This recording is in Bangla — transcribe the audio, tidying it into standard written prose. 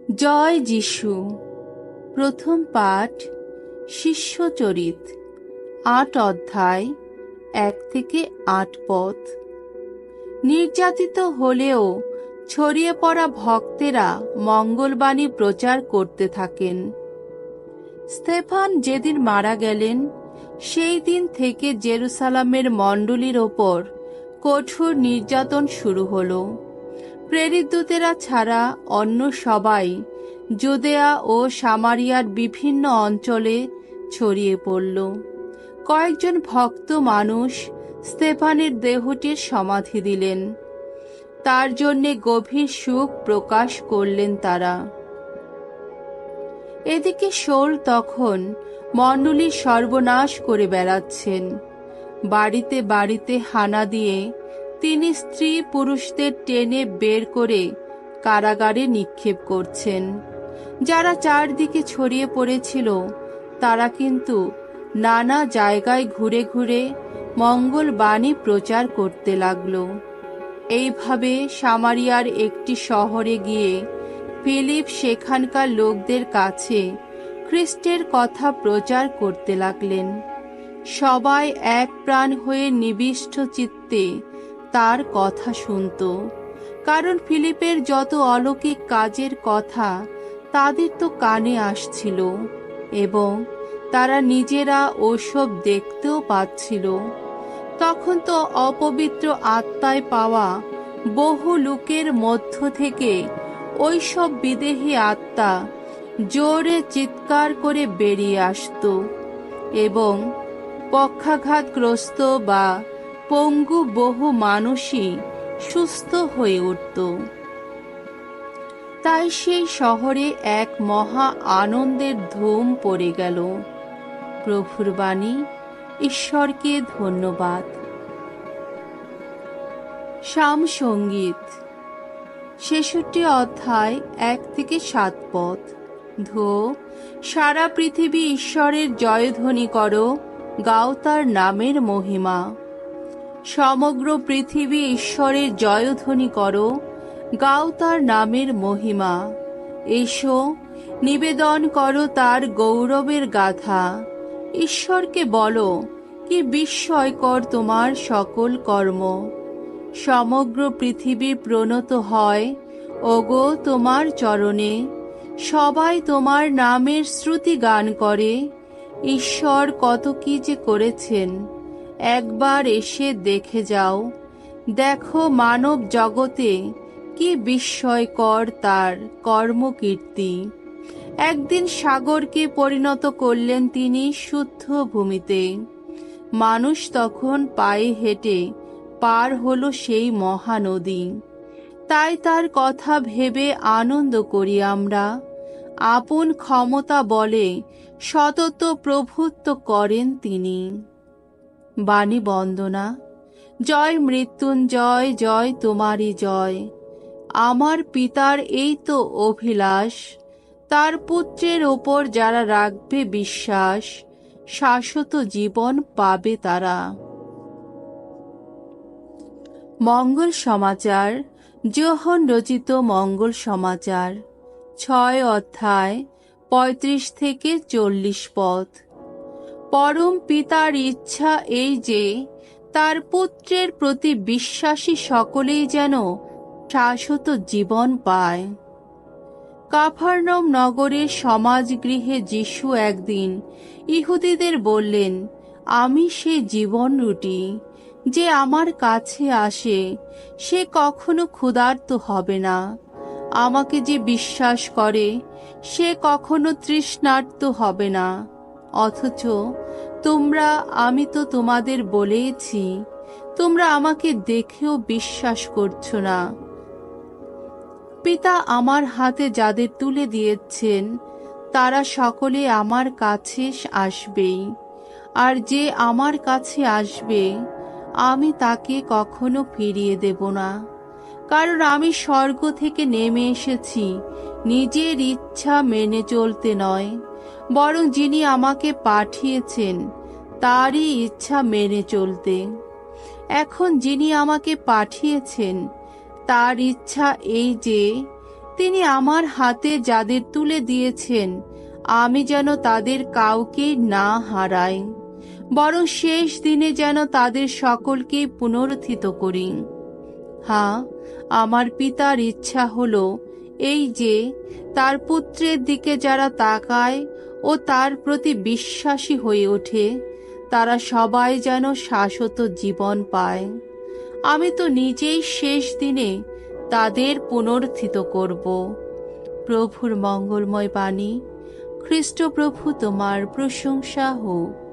জয় যিশু। প্রথম পাঠ শিষ্যচরিত, ৮ অধ্যায়, ১ থেকে ৮ পদ। নির্যাতিত হলেও ছড়িয়ে পড়া ভক্তেরা মঙ্গলবাণী প্রচার করতে থাকেন। স্তেফান যেদিন মারা গেলেন, সেই দিন থেকে জেরুসালামের মণ্ডলীর ওপর কঠোর নির্যাতন শুরু হলো। প্রেরিত দূতেরা ছাড়া অন্য সবাই জুদেয়া ও সামারিয়ার বিভিন্ন অঞ্চলে ছড়িয়ে পড়ল। কয়েকজন ভক্ত মানুষ স্তেফানের দেহটির সমাধি দিলেন। তার জন্যে গভীর সুখ প্রকাশ করলেন তারা। এদিকে শৌল তখন মণ্ডলীর সর্বনাশ করে বেড়াচ্ছেন। বাড়িতে বাড়িতে হানা দিয়ে তিনি স্ত্রী পুরুষদের টেনে বের করে কারাগারে নিক্ষেপ করছেন। যারা চারদিকে ছড়িয়ে পড়েছিল তারা কিন্তু নানা জায়গায় ঘুরে ঘুরে মঙ্গল বাণী প্রচার করতে লাগলো। এইভাবে সামারিয়ার একটি শহরে গিয়ে ফিলিপ সেখানকার লোকদের কাছে খ্রিস্টের কথা প্রচার করতে লাগলেন। সবাই এক প্রাণ হয়ে নিবিষ্ট চিত্তে তার কথা শুনত, কারণ ফিলিপের যত অলৌকিক কাজের কথা তাদের তো কানে আসছিল এবং তারা নিজেরা ওসব দেখতেও পাচ্ছিল। তখন তো অপবিত্র আত্মায় পাওয়া বহু লোকের মধ্য থেকে ওইসব বিদেহী আত্মা জোরে চিৎকার করে বেরিয়ে আসত এবং পক্ষাঘাতগ্রস্ত বা পঙ্গু বহু মানুষই সুস্থ হয়ে উঠত। তাই সেই শহরে এক মহা আনন্দের ধুম পড়ে গেল। প্রভুর বাণী। ঈশ্বরকে ধন্যবাদ। সাম সঙ্গীত, ৬৬ অধ্যায়, ১ থেকে ৭ পদ। ধো, সারা পৃথিবী ঈশ্বরের জয়ধ্বনি করো, গাও তার নামের মহিমা। সমগ্র পৃথিবী ঈশ্বরের জয়ধ্বনি করো, গাও তার নামের মহিমা। এসো, নিবেদন করো তার গৌরবের গাথা। ঈশ্বরকে বলো, কি বিস্ময়কর তোমার সকল কর্ম। সমগ্র পৃথিবী প্রণত হয় ওগো তোমার চরণে। সবাই তোমার নামের শ্রুতি গান করে। ঈশ্বর কত কি যে করেছেন, একবার এসে দেখে যাও। দেখো মানব জগতে কি বিস্ময়কর তার কর্মকীর্তি। একদিন সাগরকে পরিণত করলেন তিনি শুদ্ধ ভূমিতে। মানুষ তখন পায়ে হেঁটে পার হলো সেই মহানদী। তাই তার কথা ভেবে আনন্দ করি আমরা। আপন ক্ষমতা বলে সতত প্রভুত্ব করেন তিনি। বাণী বন্দনা। জয় মৃত্যুঞ্জয়, জয় তোমারই জয়। আমার পিতার এই তো অভিলাষ, তার পুত্রের ওপর যারা রাখবে বিশ্বাস, শাশ্বত জীবন পাবে তারা। মঙ্গল সমাচার। যোহন রচিত মঙ্গল সমাচার, ৬ অধ্যায়, ৩৫ থেকে ৪০ পদ। পরম পিতার ইচ্ছা এই যে তার পুত্রের প্রতি বিশ্বাসী সকলেই যেন শাশ্বত জীবন পায়। কাফারনাউম নগরের সমাজগৃহে যিশু একদিন ইহুদিদের বললেন, আমি সেই জীবন রুটি। যে আমার কাছে আসে সে কখনো ক্ষুধার্ত হবে না। আমাকে যে বিশ্বাস করে সে কখনো তৃষ্ণার্ত হবে না। অথচ আমি তো তোমাদের বলেইছি, তোমরা আমাকে দেখেও বিশ্বাস করছো না। পিতা আমার হাতে যাদের তুলে দিয়েছেন তারা সকলে আমার কাছে আসবেই, আর যে আমার কাছে আসবে আমি তাকে কখনো ফিরিয়ে দেব না। কারণ আমি স্বর্গ থেকে নেমে এসেছি নিজের ইচ্ছা মেনে চলতে নয়, বরং যিনি আমাকে পাঠিয়েছেন তারই ইচ্ছা মেনে চলতে। এখন যিনি আমাকে পাঠিয়েছেন তার ইচ্ছা এই যে তিনি আমার হাতে যাদের তুলে দিয়েছেন, আমি যেন তাদের কাউকে না হারাই, বরং শেষ দিনে যেন তাদের সকলকেই পুনরুত্থিত করি। হ্যাঁ, আমার পিতার ইচ্ছা হলো এই যে তার পুত্রের দিকে যারা তাকায় ও তার প্রতি বিশ্বাসী হয়ে ওঠে, তারা সবাই যেন শাশ্বত জীবন পায়। আমি তো নিজেই শেষ দিনে তাদের পুনরুত্থিত করব। প্রভুর মঙ্গলময় বাণী। খ্রিস্ট প্রভু তোমার প্রশংসা হোক।